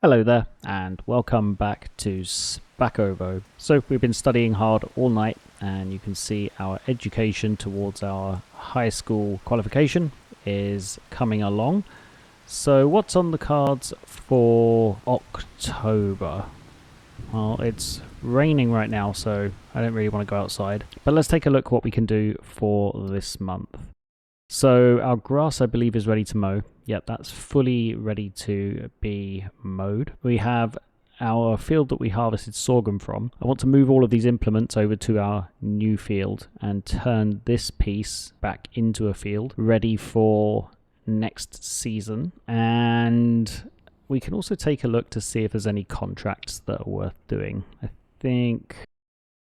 Hello there and welcome back to Szpakowo. So we've been studying hard all night and you can see our education towards our high school qualification is coming along. So what's on the cards for October? Well, it's raining right now, so I don't really want to go outside. But let's take a look what we can do for this month. So our grass, I believe, is ready to mow. Yep, that's fully ready to be mowed. We have our field that we harvested sorghum from. I want to move all of these implements over to our new field and turn this piece back into a field ready for next season. And we can also take a look to see if there's any contracts that are worth doing. I think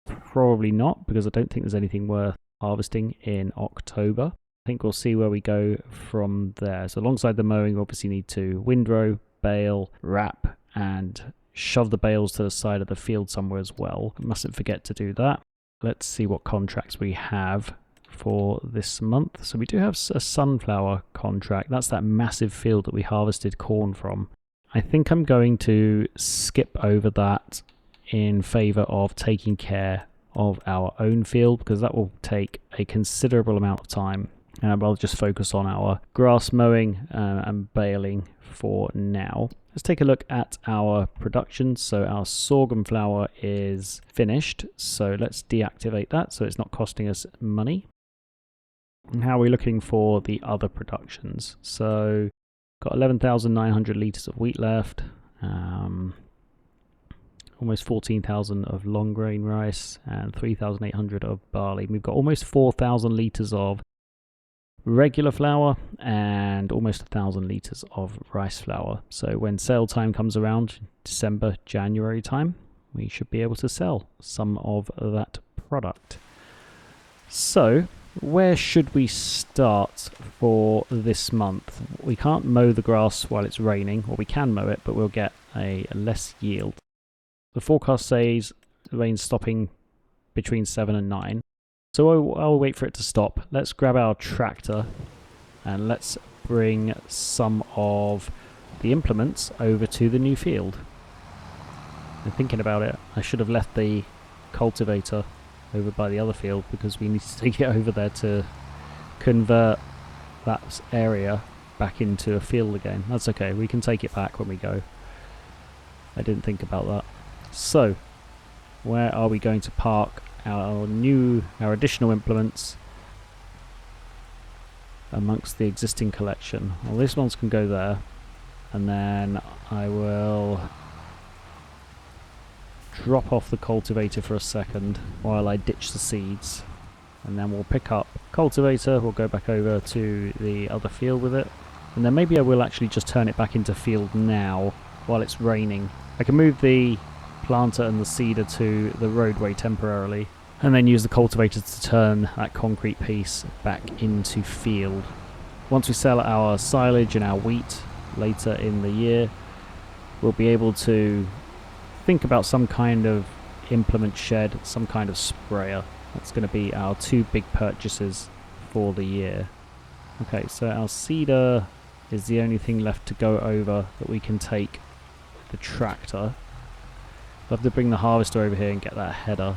probably not, because I don't think there's anything worth harvesting in October. I think we'll see where we go from there. So alongside the mowing, we obviously need to windrow, bale, wrap, and shove the bales to the side of the field somewhere as well. Mustn't forget to do that. Let's see what contracts we have for this month. So we do have a sunflower contract. That's that massive field that we harvested corn from. I think I'm going to skip over that in favor of taking care of our own field, because that will take a considerable amount of time. And I'll just focus on our grass mowing and baling for now. Let's take a look at our production. So our sorghum flour is finished. So let's deactivate that so it's not costing us money. And how are we looking for the other productions? So got 11,900 litres of wheat left. Almost 14,000 of long grain rice and 3,800 of barley. We've got almost 4,000 litres of regular flour and almost 1,000 litres of rice flour. So when sale time comes around, December, January time, we should be able to sell some of that product. So where should we start for this month? We can't mow the grass while it's raining, or we can mow it, but we'll get a less yield. The forecast says the rain's stopping between 7 and 9. So I'll wait for it to stop. Let's grab our tractor and let's bring some of the implements over to the new field. And thinking about it, I should have left the cultivator over by the other field, because we need to take it over there to convert that area back into a field again. That's okay, we can take it back when we go. I didn't think about that. So, where are we going to park our additional implements amongst the existing collection? Well, this one's can go there, and then I will drop off the cultivator for a second while I ditch the seeds, and then we'll pick up cultivator. We'll go back over to the other field with it, and then maybe I will actually just turn it back into field now while it's raining. I can move the planter and the seeder to the roadway temporarily, and then use the cultivator to turn that concrete piece back into field. Once we sell our silage and our wheat later in the year, we'll be able to think about some kind of implement shed, some kind of sprayer. That's going to be our two big purchases for the year. Okay, so our seeder is the only thing left to go over that we can take the tractor. I'll have to bring the harvester over here and get that header.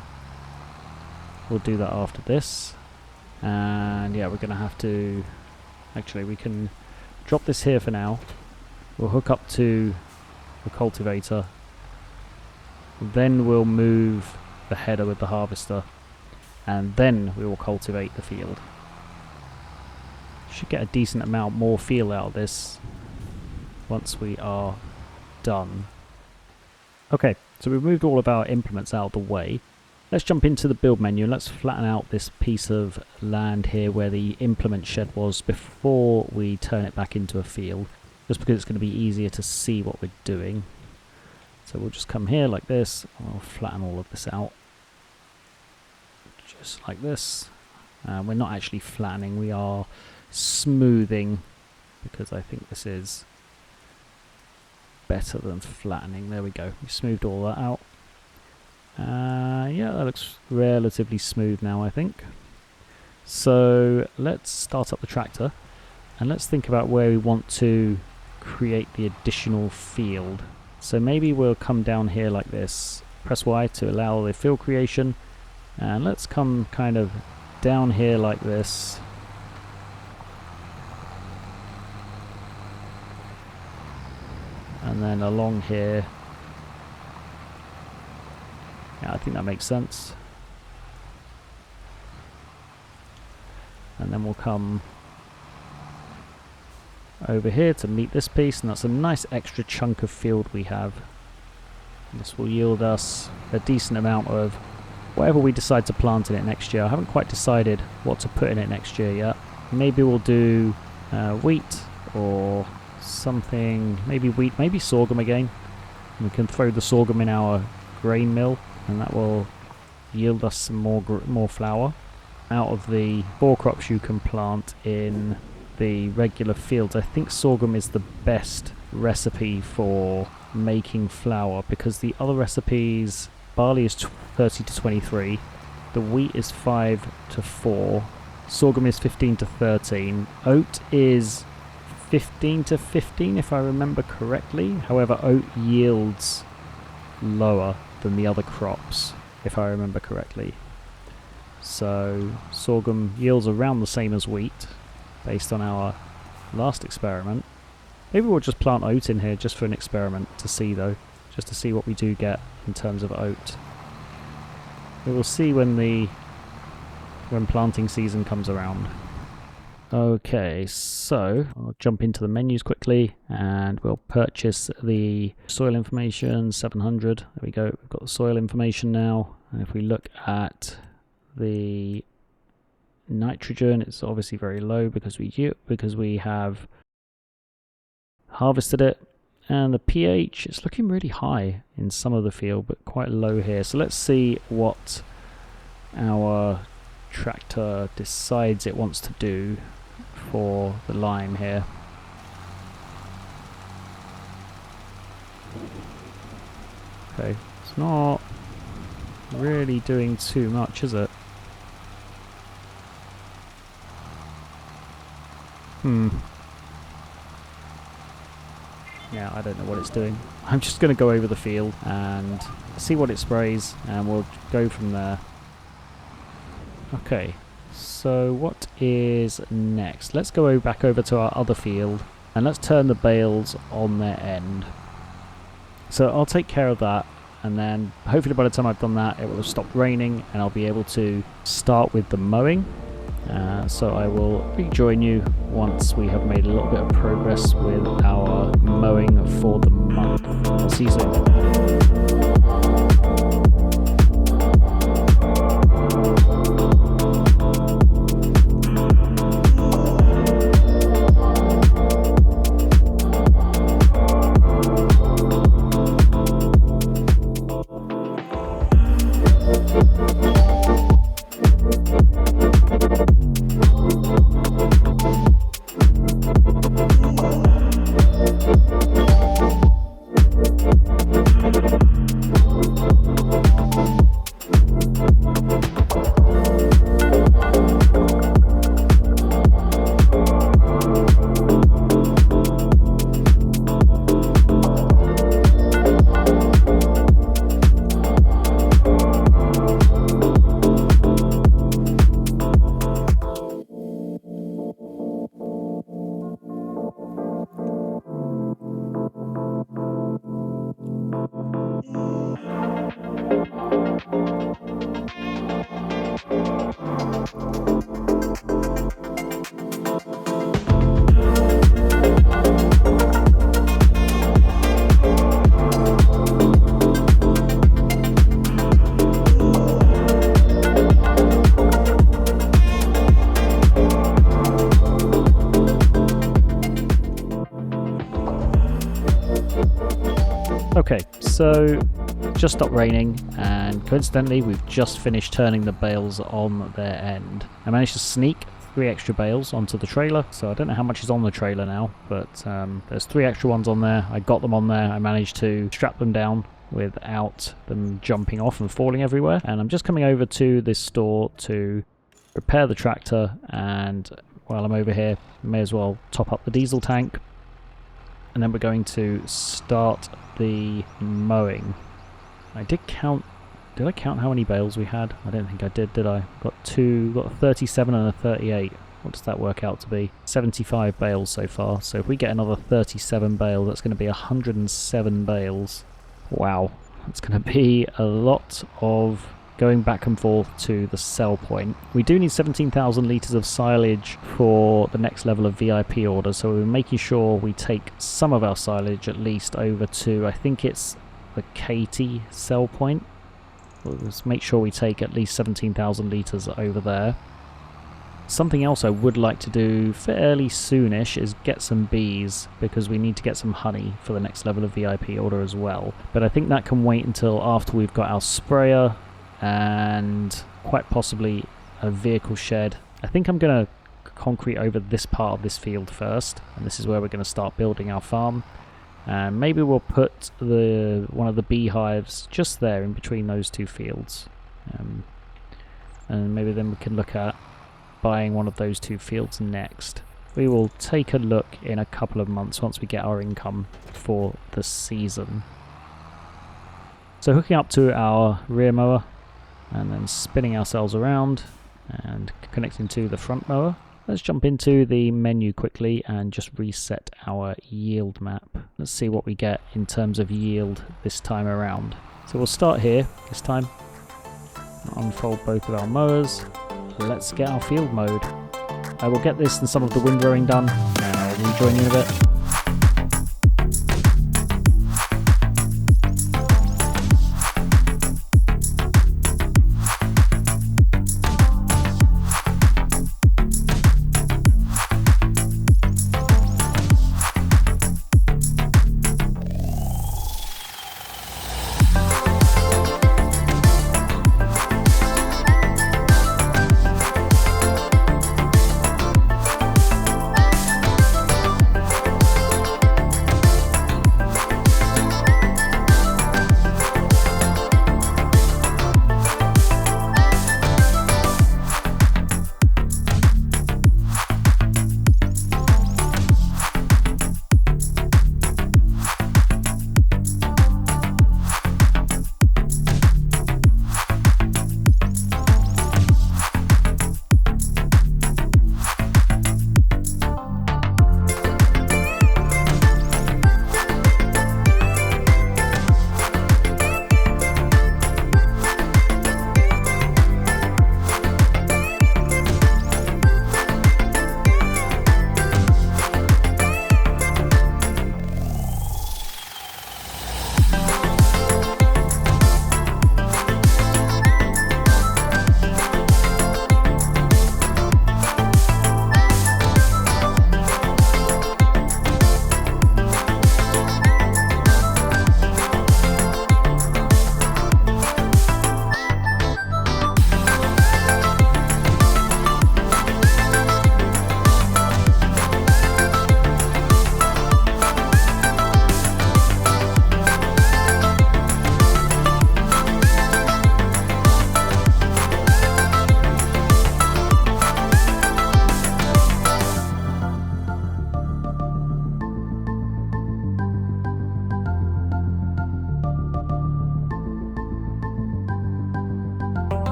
We'll do that after this. And yeah, we're going to have to... Actually, we can drop this here for now. We'll hook up to the cultivator. Then we'll move the header with the harvester. And then we will cultivate the field. Should get a decent amount more field out of this once we are done. Okay, so we've moved all of our implements out of the way. Let's jump into the build menu and let's flatten out this piece of land here where the implement shed was before we turn it back into a field, just because it's going to be easier to see what we're doing. So we'll just come here like this, and I'll flatten all of this out. Just like this. We're not actually flattening, we are smoothing, because I think this is better than flattening. There we go, we smoothed all that out. Yeah, that looks relatively smooth now, I think. So let's start up the tractor and let's think about where we want to create the additional field. So maybe we'll come down here like this, press Y to allow the field creation, and let's come kind of down here like this. And then along here. Yeah, I think that makes sense. And then we'll come over here to meet this piece, and that's a nice extra chunk of field we have. This will yield us a decent amount of whatever we decide to plant in it next year. I haven't quite decided what to put in it next year yet. Maybe we'll do wheat or something, maybe wheat, maybe sorghum again. We can throw the sorghum in our grain mill, and that will yield us some more flour. Out of the 4 crops you can plant in the regular fields, I think sorghum is the best recipe for making flour, because the other recipes, barley is 30 to 23, the wheat is 5 to 4, sorghum is 15 to 13, oat is 15 to 15 if I remember correctly. However, oat yields lower than the other crops if I remember correctly. So sorghum yields around the same as wheat based on our last experiment. Maybe we'll just plant oat in here just for an experiment to see though, just to see what we do get in terms of oat. We will see when planting season comes around. Okay, so I'll jump into the menus quickly and we'll purchase the soil information, 700. There we go, we've got the soil information now. And if we look at the nitrogen, it's obviously very low because we have harvested it. And the pH, it's looking really high in some of the field, but quite low here. So let's see what our tractor decides it wants to do for the lime here. Okay, it's not really doing too much, is it? Yeah, I don't know what it's doing. I'm just going to go over the field and see what it sprays, and we'll go from there. Okay, so what is next? Let's go back over to our other field and let's turn the bales on their end. So I'll take care of that, and then hopefully by the time I've done that it will have stopped raining and I'll be able to start with the mowing. So I will rejoin you once we have made a little bit of progress with our mowing for the month. I'll see you soon. Okay, so just stopped raining, and coincidentally we've just finished turning the bales on their end. I managed to sneak 3 extra bales onto the trailer, so I don't know how much is on the trailer now, but there's 3 extra ones on there. I got them on there. I managed to strap them down without them jumping off and falling everywhere, and I'm just coming over to this store to repair the tractor, and while I'm over here I may as well top up the diesel tank. and then we're going to start the mowing. I did count. Did I count how many bales we had? I don't think I did I? Got a 37 and a 38. What does that work out to be? 75 bales so far. So if we get another 37 bales, that's going to be 107 bales. Wow, that's going to be a lot of going back and forth to the sell point. We do need 17,000 litres of silage for the next level of VIP order, so we're making sure we take some of our silage at least over to, I think it's the Katie sell point. Let's make sure we take at least 17,000 litres over there. Something else I would like to do fairly soonish is get some bees, because we need to get some honey for the next level of VIP order as well. But I think that can wait until after we've got our sprayer and quite possibly a vehicle shed. I think I'm going to concrete over this part of this field first, and this is where we're going to start building our farm. And maybe we'll put one of the beehives just there in between those two fields, and maybe then we can look at buying one of those two fields next. We will take a look in a couple of months once we get our income for the season. So hooking up to our rear mower and then spinning ourselves around and connecting to the front mower. Let's jump into the menu quickly and just reset our yield map. Let's see what we get in terms of yield this time around. So we'll start here this time. Unfold both of our mowers. Let's get our field mowed. I will get this and some of the windrowing done, and I'll rejoin you in a bit.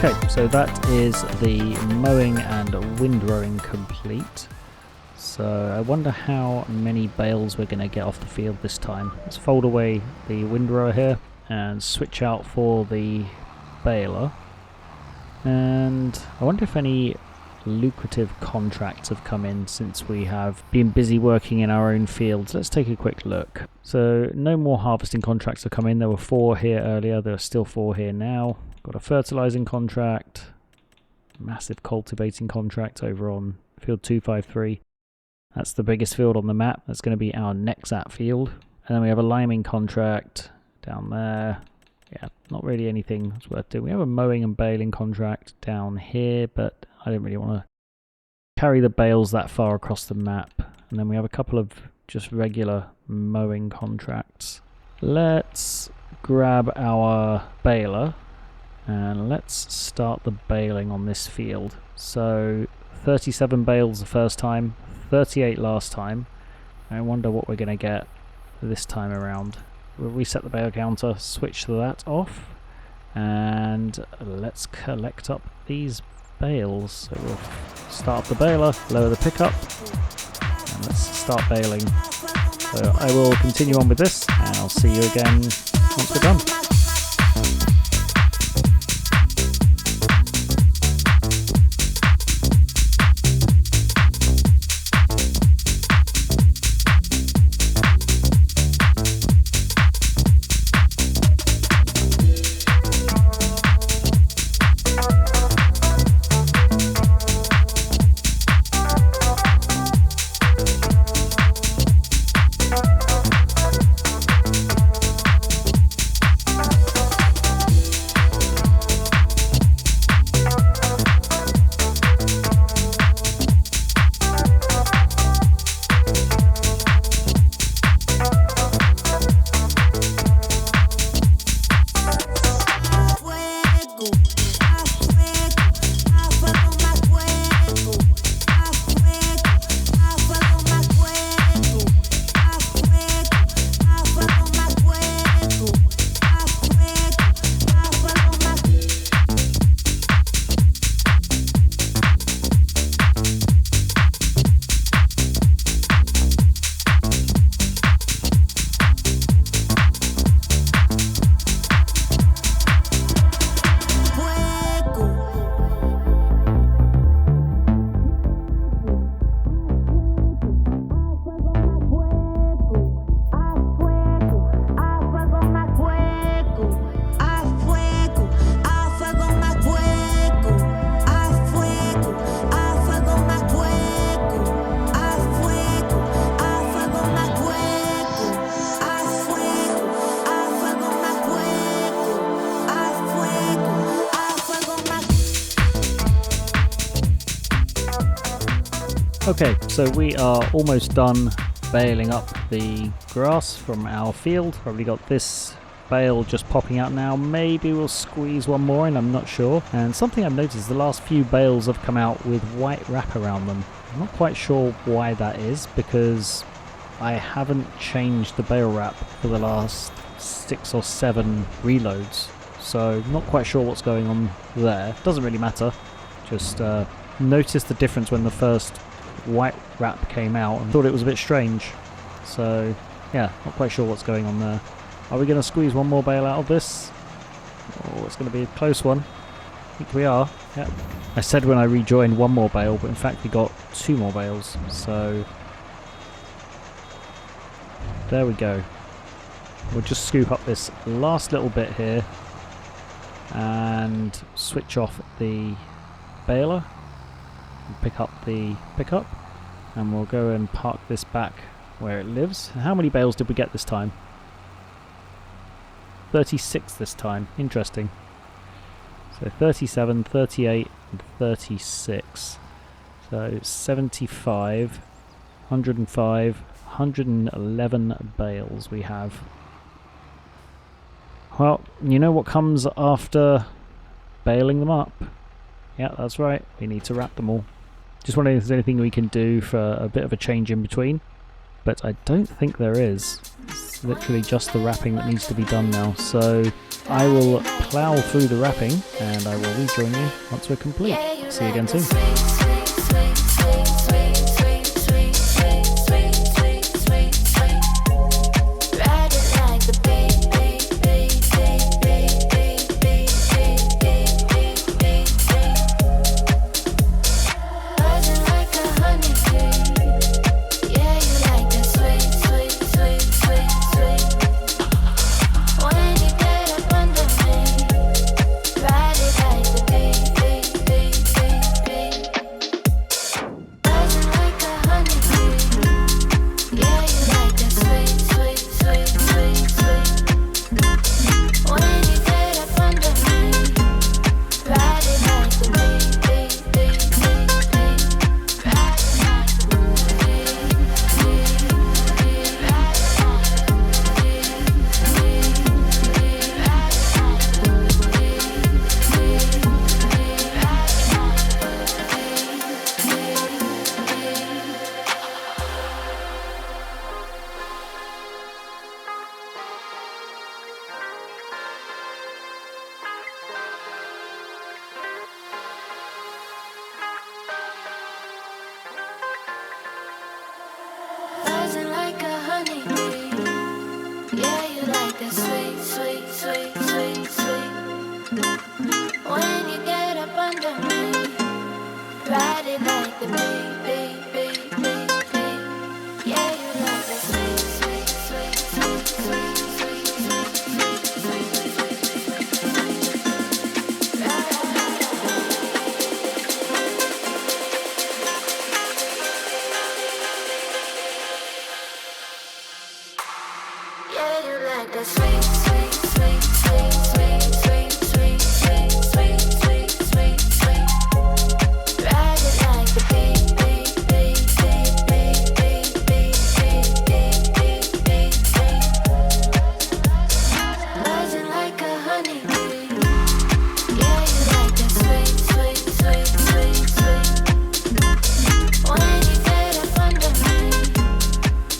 Okay, so that is the mowing and windrowing complete. So I wonder how many bales we're going to get off the field this time. Let's fold away the windrower here and switch out for the baler. And I wonder if any lucrative contracts have come in since we have been busy working in our own fields. Let's take a quick look. So no more harvesting contracts have come in. There were 4 here earlier. There are still 4 here now. Got a fertilizing contract, massive cultivating contract over on field 253. That's the biggest field on the map. That's going to be our Nexat field. And then we have a liming contract down there. yeah, not really anything that's worth doing. We have a mowing and baling contract down here, but I don't really want to carry the bales that far across the map. And then we have a couple of just regular mowing contracts. Let's grab our baler and let's start the baling on this field. So 37 bales the first time, 38 last time. I wonder what we're going to get this time around. We'll reset the bale counter, switch that off, and let's collect up these bales. So we'll start the baler, lower the pickup, and let's start baling. So I will continue on with this, and I'll see you again once we're done. Okay, so we are almost done baling up the grass from our field. Probably got this bale just popping out now. Maybe we'll squeeze one more in, I'm not sure. And something I've noticed, the last few bales have come out with white wrap around them. I'm not quite sure why that is, because I haven't changed the bale wrap for the last 6 or 7 reloads. So not quite sure what's going on there. Doesn't really matter. Just noticed the difference when the first white wrap came out and thought it was a bit strange. So yeah, not quite sure what's going on there. Are we going to squeeze one more bale out of this? Oh, it's going to be a close one. I think we are. Yeah. I said when I rejoined one more bale, but in fact we got 2 more bales. So there we go. We'll just scoop up this last little bit here and switch off the baler. Pick up the pickup, and we'll go and park this back where it lives. How many bales did we get this time? 36 this time. Interesting. So 37, 38, and 36. So 75, 105, 111 bales we have. Well, you know what comes after baling them up? Yeah, that's right. We need to wrap them all. Just wondering if there's anything we can do for a bit of a change in between. But I don't think there is. It's literally just the wrapping that needs to be done now. So I will plough through the wrapping and I will rejoin you once we're complete. See you again soon. honey. Yeah, you like that sweet, sweet, sweet, sweet, sweet. When you get up under me, ride it like the beat, beat, beat, beat, beat. Yeah, you like that sweet, sweet, sweet, sweet, sweet, sweet, sweet, sweet, sweet, sweet, sweet, sweet. Yeah, you like that sweet, sweet, sweet, sweet, sweet, sweet, sweet, sweet, sweet, sweet, sweet, sweet. Ride it like the beat, beat, beat, beat, beat, beat, beat, beat, beat, beat, beat, beat. Buzzing like a honeybee. Yeah, you like that sweet, sweet, sweet, sweet, sweet. When you get up under me,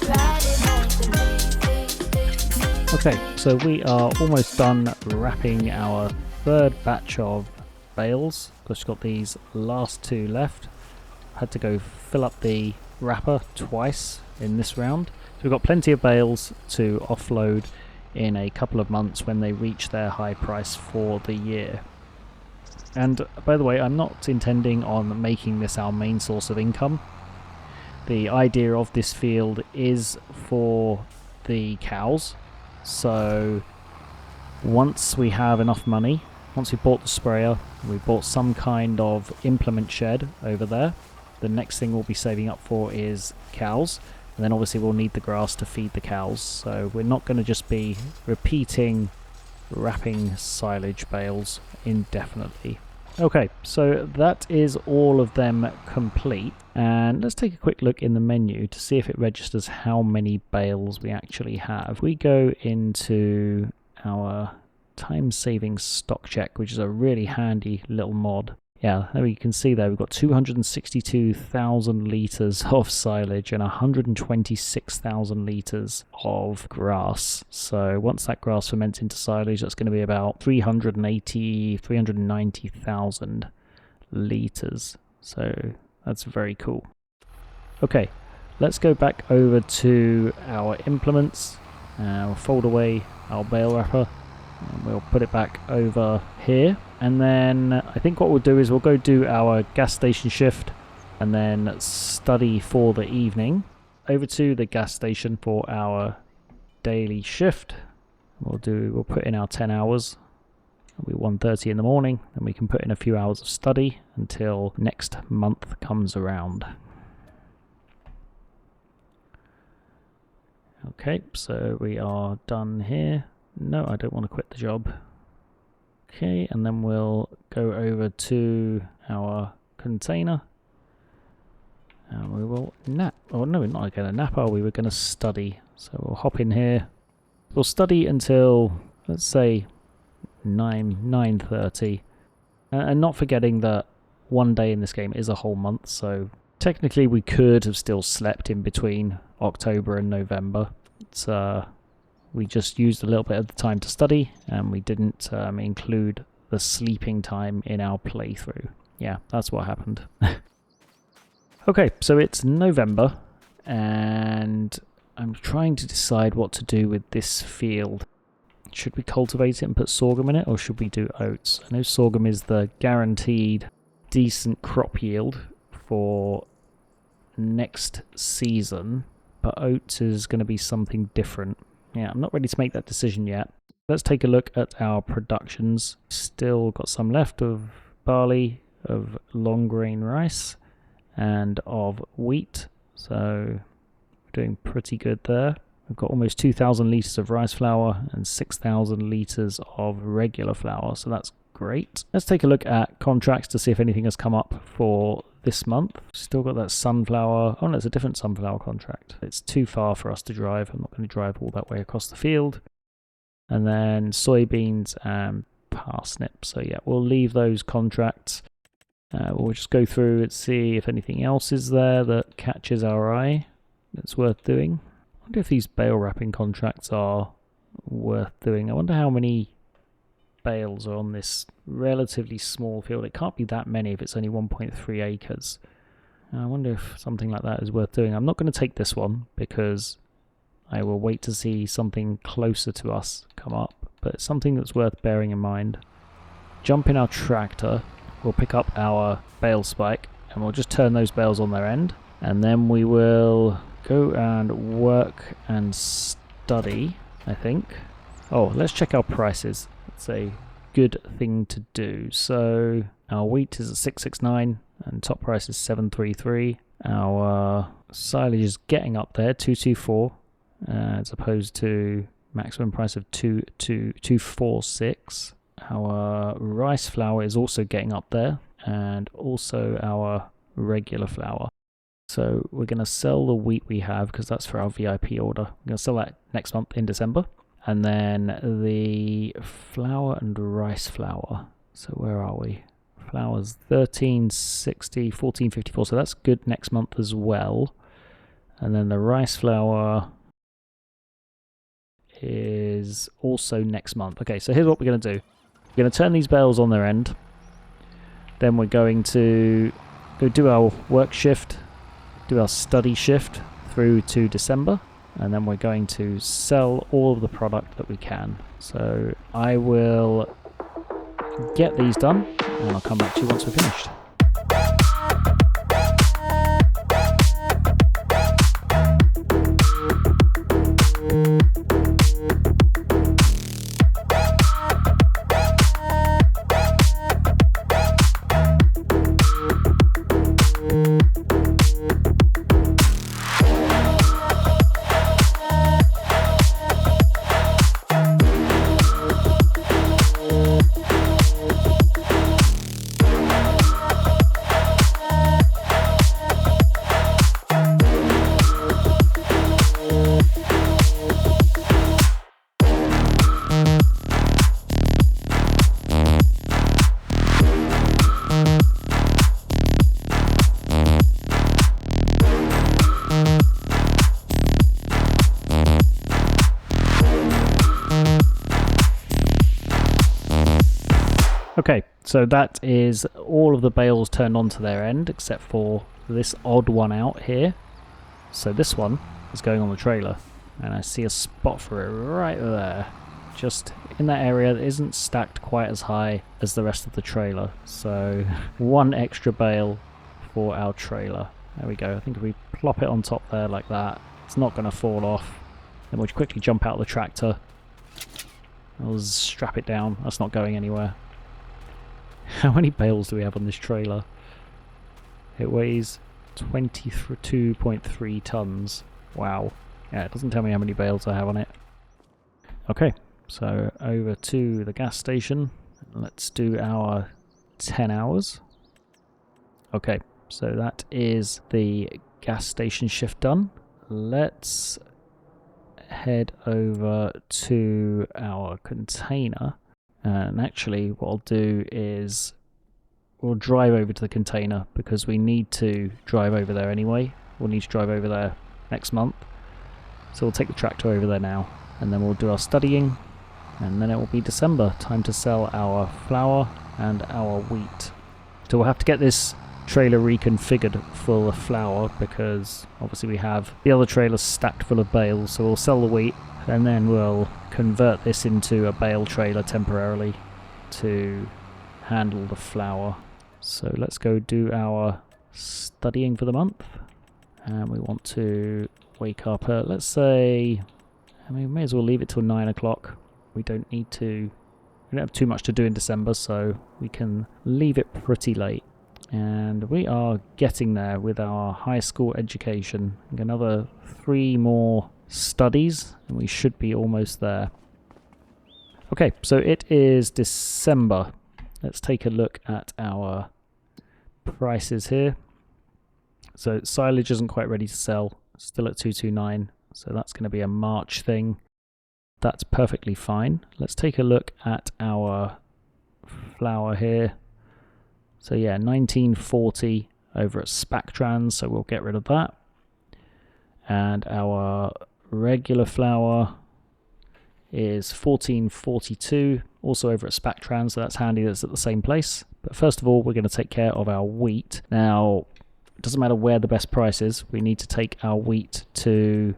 ride it like the beat, beat, beat, beat. Okay, so we are almost done wrapping our third batch of bales. Just got these last two left. Had to go fill up the wrapper twice in this round. So we've got plenty of bales to offload in a couple of months when they reach their high price for the year. And by the way, I'm not intending on making this our main source of income. The idea of this field is for the cows. So once we have enough money, once we bought the sprayer, we bought some kind of implement shed over there, the next thing we'll be saving up for is cows, and then obviously we'll need the grass to feed the cows. So we're not going to just be repeating wrapping silage bales indefinitely. Okay, so that is all of them complete, and let's take a quick look in the menu to see if it registers how many bales we actually have. We go into our time-saving stock check, which is a really handy little mod. Yeah, there you can see there we've got 262,000 litres of silage and 126,000 litres of grass. So once that grass ferments into silage, that's going to be about 390,000 litres. So that's very cool. Okay, let's go back over to our implements. We'll fold away our bale wrapper. And we'll put it back over here, and then I think what we'll do is we'll go do our gas station shift and then study for the evening. Over to the gas station for our daily shift. We'll put in our 10 hours. It'll be 1:30 in the morning, and we can put in a few hours of study until next month comes around. Okay, so we are done here. No, I don't want to quit the job. Okay, and then we'll go over to our container. And we will nap. Oh no, we're not going to nap, are we? We're going to study. So we'll hop in here. We'll study until, let's say, 9:30. And not forgetting that one day in this game is a whole month. So technically we could have still slept in between October and November. It's we just used a little bit of the time to study, and we didn't include the sleeping time in our playthrough. Yeah, that's what happened. Okay, so it's November, and I'm trying to decide what to do with this field. Should we cultivate it and put sorghum in it, or should we do oats? I know sorghum is the guaranteed decent crop yield for next season, but oats is going to be something different. Yeah, I'm not ready to make that decision yet. Let's take a look at our productions. Still got some left of barley, of long grain rice, and of wheat. So we're doing pretty good there. We've got almost 2,000 litres of rice flour and 6,000 litres of regular flour. So that's great. Let's take a look at contracts to see if anything has come up for this month. Still got that sunflower. Oh no, it's a different sunflower contract. It's too far for us to drive. I'm not going to drive all that way across the field. And then soybeans and parsnips. So yeah, we'll leave those contracts. We'll just go through and see if anything else is there that catches our eye that's worth doing. I wonder if these bale wrapping contracts are worth doing. I wonder how many bales are on this relatively small field. It can't be that many if it's only 1.3 acres. I wonder if something like that is worth doing. I'm not going to take this one because I will wait to see something closer to us come up, but it's something that's worth bearing in mind. Jump in our tractor, we'll pick up our bale spike, and we'll just turn those bales on their end, and then we will go and work and study, I think. Oh, let's check our prices. It's a good thing to do. So our wheat is at 669 and top price is 733. Our silage is getting up there, 224, as opposed to maximum price of 246. Our rice flour is also getting up there, and also our regular flour. So we're going to sell the wheat we have because that's for our VIP order. We're going to sell that next month in December. And then the flour and rice flour. So where are we? Flour's 1360, 1454. So that's good next month as well. And then the rice flour is also next month. Okay, so here's what we're going to do. We're going to turn these bales on their end. Then we're going to go do our work shift, do our study shift through to December. And then we're going to sell all of the product that we can. So I will get these done and I'll come back to you once we're finished. Okay, so that is all of the bales turned onto their end except for this odd one out here. So this one is going on the trailer, and I see a spot for it right there, just in that area that isn't stacked quite as high as the rest of the trailer. So one extra bale for our trailer. There we go. I think if we plop it on top there like that, it's not going to fall off. Then we'll quickly jump out of the tractor. I'll strap it down. That's not going anywhere. How many bales do we have on this trailer? It weighs 22.3 tons. Wow. Yeah, it doesn't tell me how many bales I have on it. Okay, so over to the gas station. Let's do our 10 hours. Okay, so that is the gas station shift done. Let's head over to our container. And actually what I'll do is we'll drive over to the container because we need to drive over there anyway. We'll need to drive over there next month. So we'll take the tractor over there now and then we'll do our studying, and then it will be December. Time to sell our flour and our wheat. So we'll have to get this trailer reconfigured full of flour because obviously we have the other trailers stacked full of bales. So we'll sell the wheat and then we'll convert this into a bale trailer temporarily to handle the flour. So let's go do our studying for the month, and we want to wake up at, let's say, I mean, we may as well leave it till 9 o'clock. We don't have too much to do in December, so we can leave it pretty late. And we are getting there with our high school education. Another 3 more studies and we should be almost there. Okay, so it is December. Let's take a look at our prices here. So silage isn't quite ready to sell, still at 229, so that's going to be a March thing. That's perfectly fine. Let's take a look at our flour here. So yeah, 1940 over at Spactrans, so we'll get rid of that. And our regular flour is 1442, also over at Spactrans, so that's handy that's at the same place. But first of all, we're going to take care of our wheat. Now, it doesn't matter where the best price is, we need to take our wheat to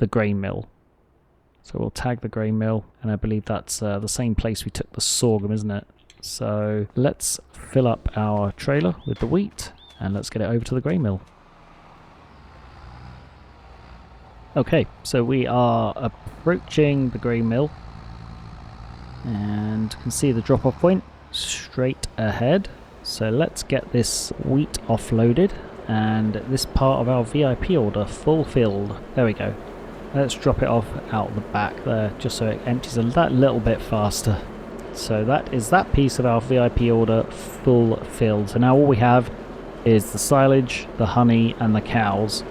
the grain mill. So we'll tag the grain mill, and I believe that's the same place we took the sorghum, isn't it? So let's fill up our trailer with the wheat, and let's get it over to the grain mill. Okay, so we are approaching the grain mill, and you can see the drop-off point straight ahead. So let's get this wheat offloaded, and this part of our VIP order fulfilled. There we go. Let's drop it off out the back there, just so it empties that little bit faster. So that is that piece of our VIP order fulfilled. So now all we have is the silage, the honey, and the cows.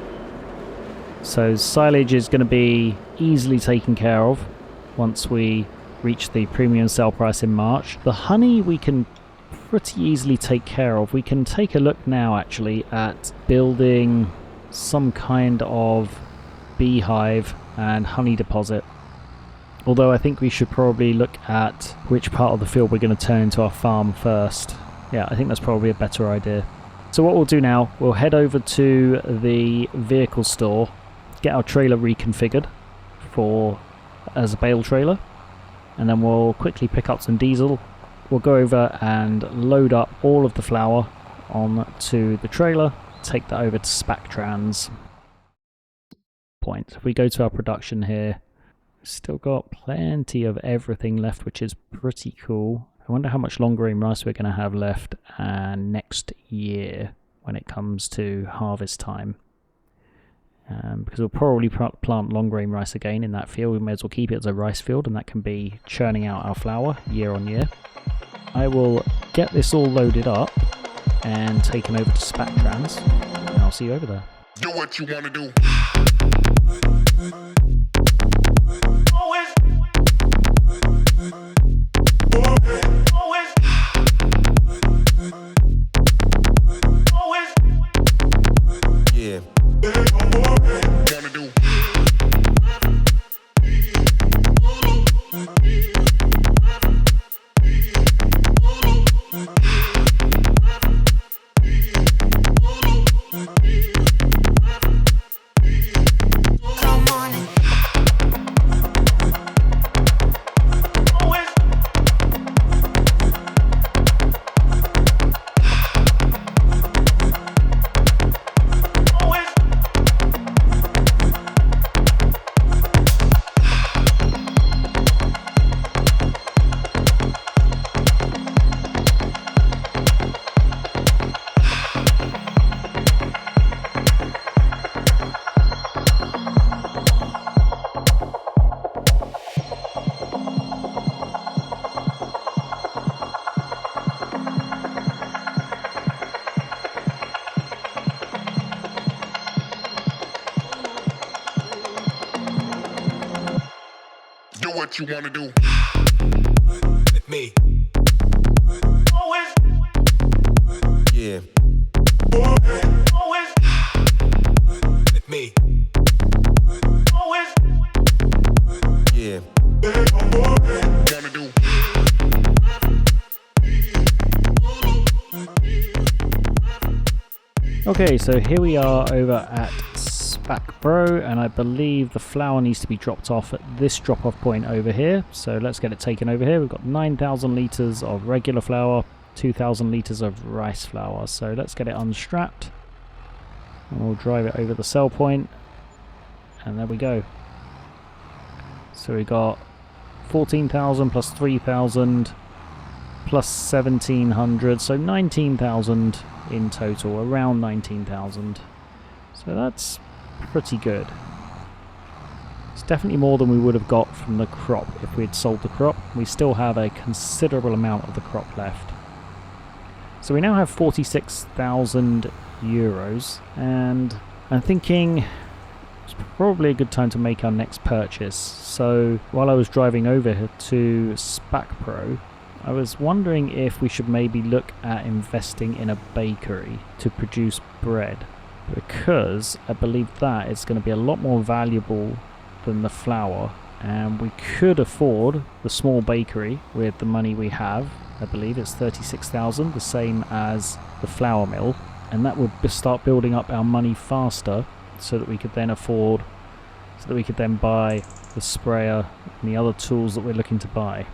So silage is going to be easily taken care of once we reach the premium sale price in March. The honey we can pretty easily take care of. We can take a look now actually at building some kind of beehive and honey deposit. Although I think we should probably look at which part of the field we're going to turn into our farm first. Yeah, I think that's probably a better idea. So what we'll do now, we'll head over to the vehicle store, get our trailer reconfigured as a bale trailer, and then we'll quickly pick up some diesel. We'll go over and load up all of the flour onto the trailer, take that over to Spactrans point. If we go to our production here, we've still got plenty of everything left, which is pretty cool. I wonder how much long grain rice we're going to have left next year when it comes to harvest time. Because we'll probably plant long grain rice again in that field. We may as well keep it as a rice field, and that can be churning out our flour year on year. I will get this all loaded up and taken over to Spactrans, and I'll see you over there. Do what you want to do. Yeah. Wanna do. What you wanna do with me? Always. Yeah. Always. With me. Always. Yeah. Wanna do. Okay, so here we are over at Szpakowo, and I believe the flour needs to be dropped off at this drop-off point over here. So let's get it taken over here. We've got 9,000 litres of regular flour, 2,000 litres of rice flour. So let's get it unstrapped, and we'll drive it over the sell point, and there we go. So we got 14,000 plus 3,000 plus 1,700, so 19,000 in total, around 19,000. So that's pretty good. It's definitely more than we would have got from the crop if we had sold the crop. We still have a considerable amount of the crop left. So we now have 46,000 euros, and I'm thinking it's probably a good time to make our next purchase. So while I was driving over here to Szpakowo, I was wondering if we should maybe look at investing in a bakery to produce bread, because I believe that it's going to be a lot more valuable than the flour, and we could afford the small bakery with the money we have. I believe it's 36,000, the same as the flour mill, and that would start building up our money faster so that we could then afford so that we could then buy the sprayer and the other tools that we're looking to buy.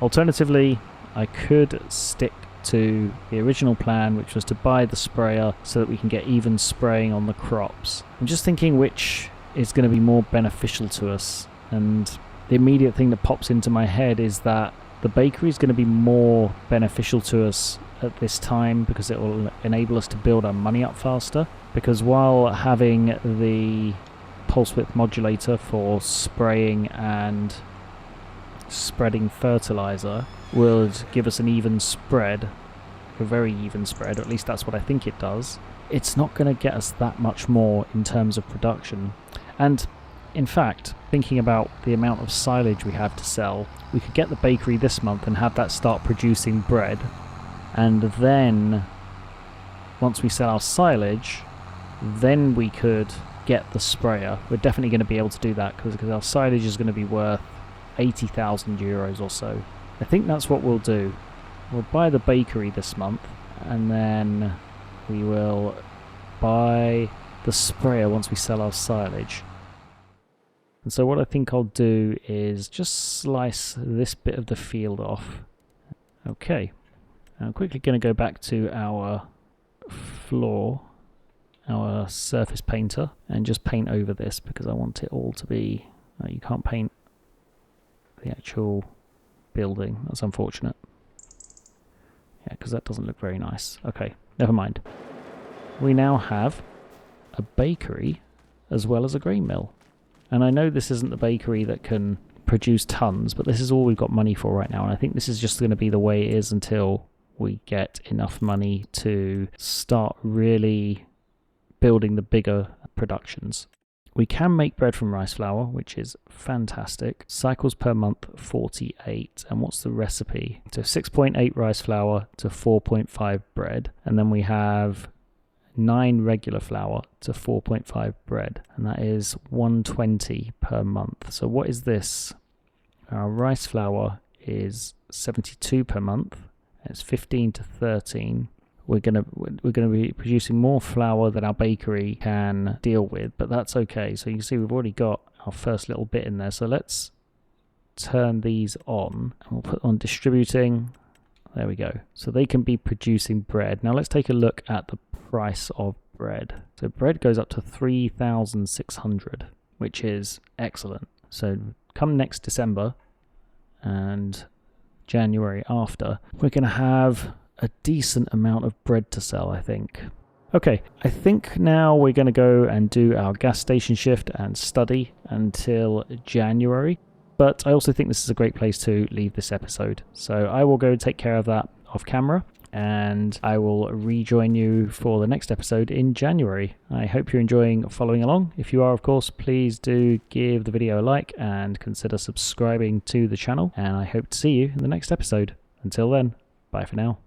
Alternatively, I could stick to the original plan, which was to buy the sprayer so that we can get even spraying on the crops. I'm just thinking which is going to be more beneficial to us, and the immediate thing that pops into my head is that the bakery is going to be more beneficial to us at this time because it will enable us to build our money up faster, because while having the pulse width modulator for spraying and spreading fertilizer will give us an even spread, a very even spread, or at least that's what I think it does. It's not going to get us that much more in terms of production. And in fact, thinking about the amount of silage we have to sell, we could get the bakery this month and have that start producing bread, and then once we sell our silage, then we could get the sprayer. We're definitely going to be able to do that because our silage is going to be worth 80,000 euros or so. I think that's what we'll do. We'll buy the bakery this month, and then we will buy the sprayer once we sell our silage. And so what I think I'll do is just slice this bit of the field off. Okay, I'm quickly going to go back to our floor, our surface painter, and just paint over this because I want it all to be... you can't paint the actual building. That's unfortunate. Yeah, because that doesn't look very nice. Okay, never mind. We now have a bakery as well as a grain mill. And I know this isn't the bakery that can produce tons, but this is all we've got money for right now. And I think this is just going to be the way it is until we get enough money to start really building the bigger productions. We can make bread from rice flour, which is fantastic. Cycles per month, 48. And what's the recipe? So 6.8 rice flour to 4.5 bread. And then we have 9 regular flour to 4.5 bread. And that is 120 per month. So what is this? Our rice flour is 72 per month. It's 15 to 13. We're gonna be producing more flour than our bakery can deal with, but that's okay. So you can see we've already got our first little bit in there. So let's turn these on, and we'll put on distributing. There we go. So they can be producing bread. Now let's take a look at the price of bread. So bread goes up to 3,600, which is excellent. So come next December and January after, we're going to have a decent amount of bread to sell, I think. Okay, I think now we're going to go and do our gas station shift and study until January. But I also think this is a great place to leave this episode. So I will go take care of that off camera, and I will rejoin you for the next episode in January. I hope you're enjoying following along. If you are, of course, please do give the video a like and consider subscribing to the channel. And I hope to see you in the next episode. Until then, bye for now.